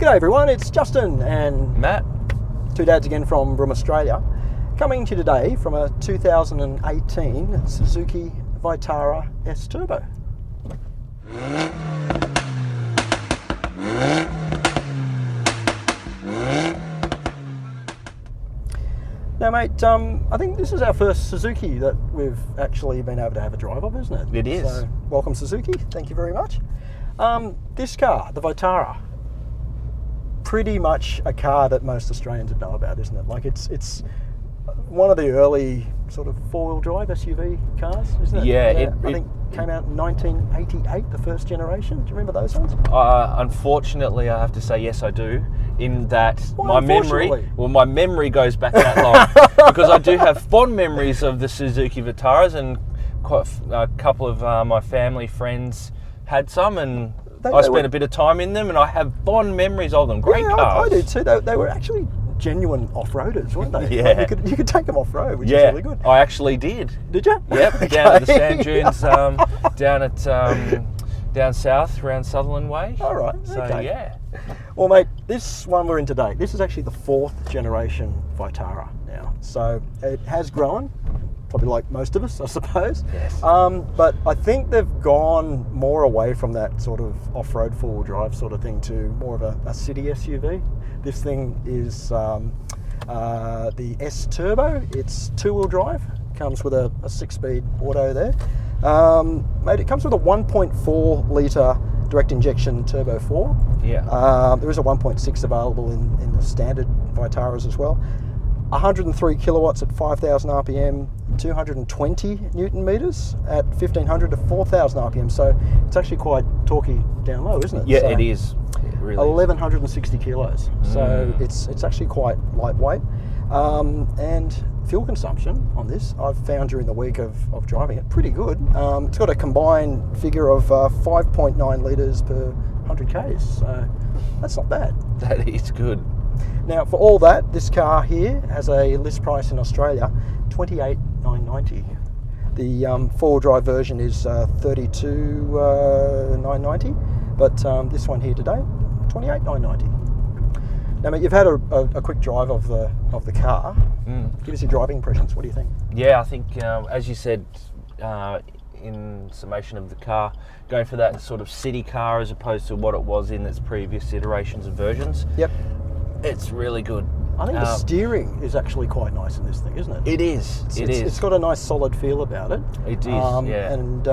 G'day everyone, it's Justin and Matt. two dads again from BRRRRRM Australia, coming to you today from a 2018 Suzuki Vitara S Turbo. Now mate, I think this is our first Suzuki that we've actually been able to have a drive of, isn't it? It is. So, welcome Suzuki, thank you very much. This car, the Vitara, pretty much a car that most Australians would know about, isn't it? Like it's one of the early sort of four-wheel drive SUV cars, isn't it? Yeah, I think came out in 1988, the first generation. Do you remember those ones? Unfortunately, I have to say yes, I do. In that Why my memory goes back that long because I do have fond memories of the Suzuki Vitaras, and quite a couple of my family friends had some, and I spent a bit of time in them, and I have fond memories of them. Great cars. I do too. They were actually genuine off-roaders, weren't they? Yeah. Like you could take them off-road, which is really good. I actually did. Did you? Yep, Okay. down at the sand dunes, down south around Sutherland Way. All right. So okay. yeah. Well, mate, this one we're in today, this is actually the fourth generation Vitara now. So it has grown, probably like most of us, I suppose. Yes. But I think they've gone more away from that sort of off-road four-wheel drive sort of thing to more of a city SUV. This thing is the S Turbo. It's two-wheel drive. Comes with a 6-speed auto there. Mate, it comes with a 1.4 litre direct injection turbo 4. Yeah. There is a 1.6 available in the standard Vitaras as well. 103 kilowatts at 5,000 RPM, 220 Newton meters at 1,500 to 4,000 RPM. So it's actually quite torquey down low, isn't it? Yeah, so it is. It really 1,160 kilos. So it's actually quite lightweight. And fuel consumption on this, I've found during the week of driving it, pretty good. It's got a combined figure of 5.9 litres per 100 Ks, so that's not bad. That is good. Now, for all that, this car here has a list price in Australia, $28,990. The four-wheel drive version is $32,990, but this one here today, $28,990. Now, mate, you've had a quick drive of the car. Give us your driving impressions. What do you think? Yeah, I think as you said in summation of the car, going for that sort of city car as opposed to what it was in its previous iterations and versions. Yep. It's really good. I think the steering is actually quite nice in this thing, isn't it? It is. It's got a nice solid feel about it. It is. Yeah. And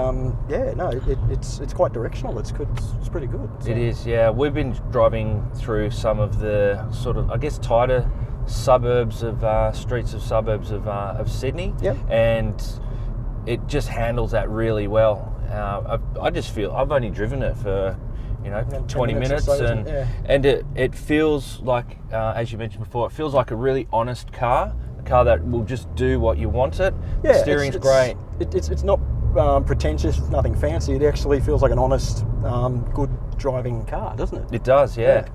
it's quite directional. It's good. It's pretty good. So. It is. Yeah. We've been driving through some of the sort of, I guess, tighter suburbs of streets of suburbs of Sydney. Yep. And it just handles that really well. I just feel I've only driven it for 20 minutes so, and it feels like, as you mentioned before, it feels like a really honest car, a car that will just do what you want it. Yeah, the steering's great. It's not pretentious, it's nothing fancy. It actually feels like an honest, good driving car, doesn't it? It does, yeah.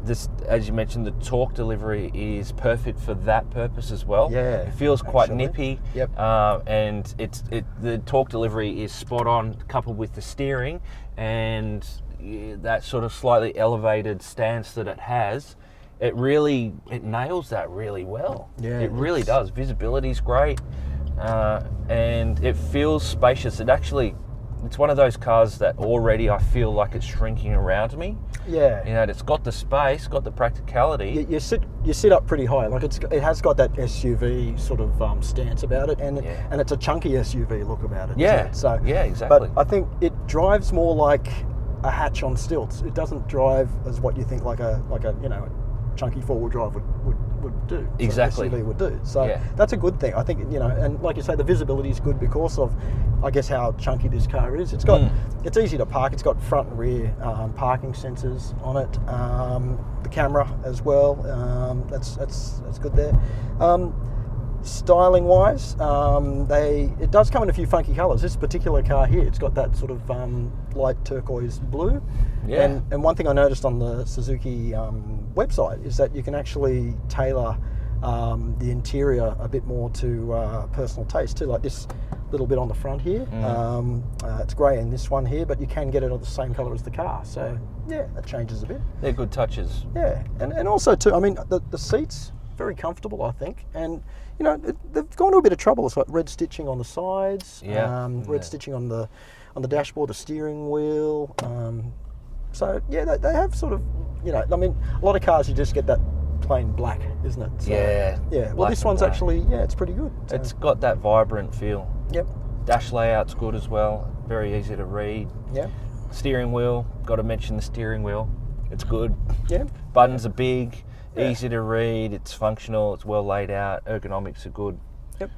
This, as you mentioned, the torque delivery is perfect for that purpose as well. Yeah, it feels quite nippy. Yep. And the torque delivery is spot on, coupled with the steering and that sort of slightly elevated stance that it has. It nails that really well. Yeah, it really does. Visibility's great, and it feels spacious. It's one of those cars that already I feel like it's shrinking around me. Yeah. It's got the space, got the practicality. You sit up pretty high. Like it has got that SUV sort of stance about it, and it's a chunky SUV look about it. Yeah. Isn't it? So yeah, exactly. But I think it drives more like a hatch on stilts. It doesn't drive as what you think like a chunky four-wheel drive would do. Exactly. SUV would do. So that's a good thing. I think, and like you say, the visibility is good because of, I guess, how chunky this car is. It's got, it's easy to park. It's got front and rear parking sensors on it. The camera as well. That's good there. Styling wise, it does come in a few funky colours. This particular car here, it's got that sort of light turquoise blue. Yeah. And one thing I noticed on the Suzuki website is that you can actually tailor the interior a bit more to personal taste too, like this little bit on the front here. It's grey in this one here, but you can get it of the same colour as the car. So yeah, that changes a bit. They're good touches. Yeah, and also too, I mean, the seats, very comfortable, I think. And, you know, they've gone to a bit of trouble. It's like red stitching on the sides, red stitching on the dashboard, the steering wheel. So yeah, they have sort of, you know, I mean, a lot of cars you just get that plain black, isn't it? So, yeah. Well, this one's actually, it's pretty good. So. It's got that vibrant feel. Yep. Dash layout's good as well. Very easy to read. Yeah. Steering wheel. Got to mention the steering wheel. It's good. Yeah. Buttons are big, easy to read. It's functional. It's well laid out. Ergonomics are good. Yep.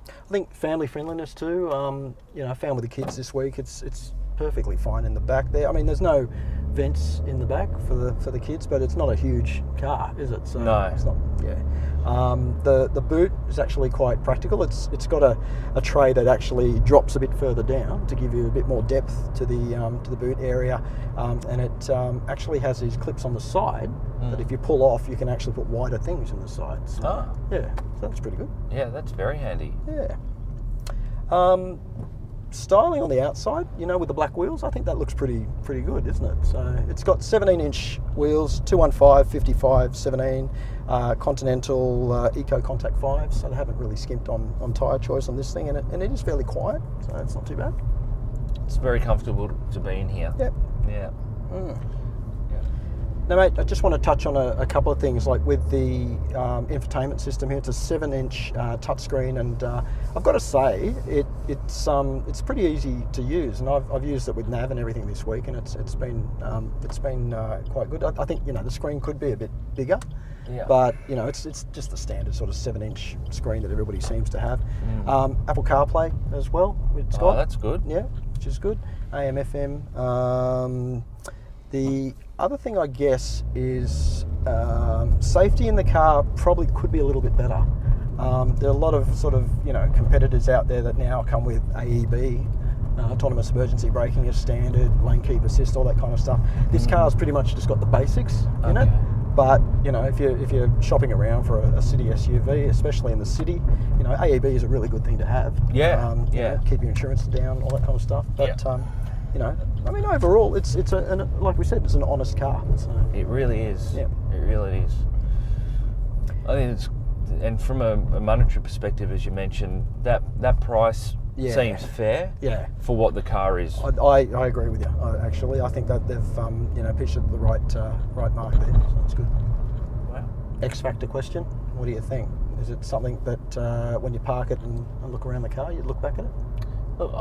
I think family friendliness too. You know, I found with the kids this week, it's perfectly fine in the back there. I mean, there's no vents in the back for the kids, but it's not a huge car, is it? So no. It's not. Yeah. The boot is actually quite practical. It's got a tray that actually drops a bit further down to give you a bit more depth to the boot area, and it actually has these clips on the side that if you pull off, you can actually put wider things in the side. So, yeah, so that's pretty good. Yeah, that's very handy. Yeah. Styling on the outside, you know, with the black wheels, I think that looks pretty good, isn't it? So it's got 17-inch wheels, 215, 55, 17, Continental Eco Contact 5s, so they haven't really skimped on tyre choice on this thing, and it is fairly quiet, so it's not too bad. It's very comfortable to be in here. Yep. Yeah. Now, mate, I just want to touch on a couple of things, like with the infotainment system here. It's a 7-inch touchscreen, and I've got to say, it's pretty easy to use, and I've used it with nav and everything this week, and it's been quite good. I think, you know, the screen could be a bit bigger, but you know, it's just the standard sort of 7-inch screen that everybody seems to have. Apple CarPlay as well. It's got. Oh, that's good. Yeah, which is good. AM, FM. The other thing, I guess, is safety in the car probably could be a little bit better. There are a lot of sort of, you know, competitors out there that now come with AEB, autonomous emergency braking as standard, lane keep assist, all that kind of stuff. This car's pretty much just got the basics in it. But, you know, if you're shopping around for a city SUV, especially in the city, you know, AEB is a really good thing to have. You know, keep your insurance down, all that kind of stuff. But you know, I mean, overall, it's like we said, it's an honest car. So. It really is. Yeah. It really is. I think it's, and from a monetary perspective, as you mentioned, that price seems fair. Yeah. For what the car is. I agree with you. I think that they've you know, pitched at the right mark there. So that's good. Wow. X factor question. What do you think? Is it something that when you park it and look around the car, you'd look back at it? Look,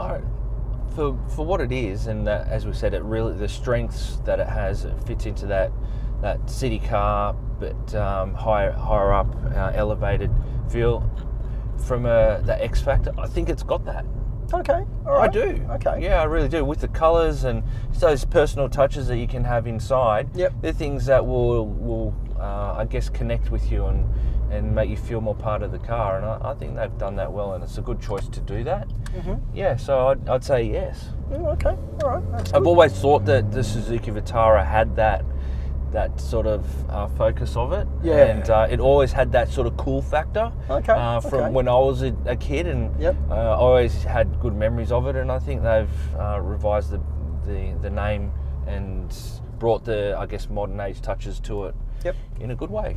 for what it is, and as we said, it really, the strengths that it has, it fits into that city car, but higher up, elevated feel. From the X factor, I think it's got that. Okay, all right. I do. Okay. Yeah, I really do. With the colours and those personal touches that you can have inside. Yep. They're things that will I guess, connect with you and make you feel more part of the car. And I think they've done that well, and it's a good choice to do that. Yeah, so I'd say yes. Okay, all right. That's I've good. always thought that the Suzuki Vitara had that sort of focus of it, and it always had that sort of cool factor. From when I was a kid, and I always had good memories of it. And I think they've revised the name and brought the, I guess, modern age touches to it. In a good way.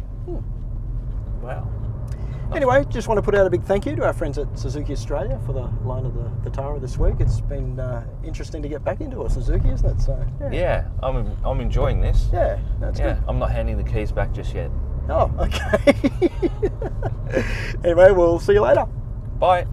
Wow. Anyway, just want to put out a big thank you to our friends at Suzuki Australia for the loan of the Vitara this week. It's been interesting to get back into a Suzuki, isn't it? So yeah, I'm enjoying this. Yeah, that's good. I'm not handing the keys back just yet. Oh, okay. Anyway, we'll see you later. Bye.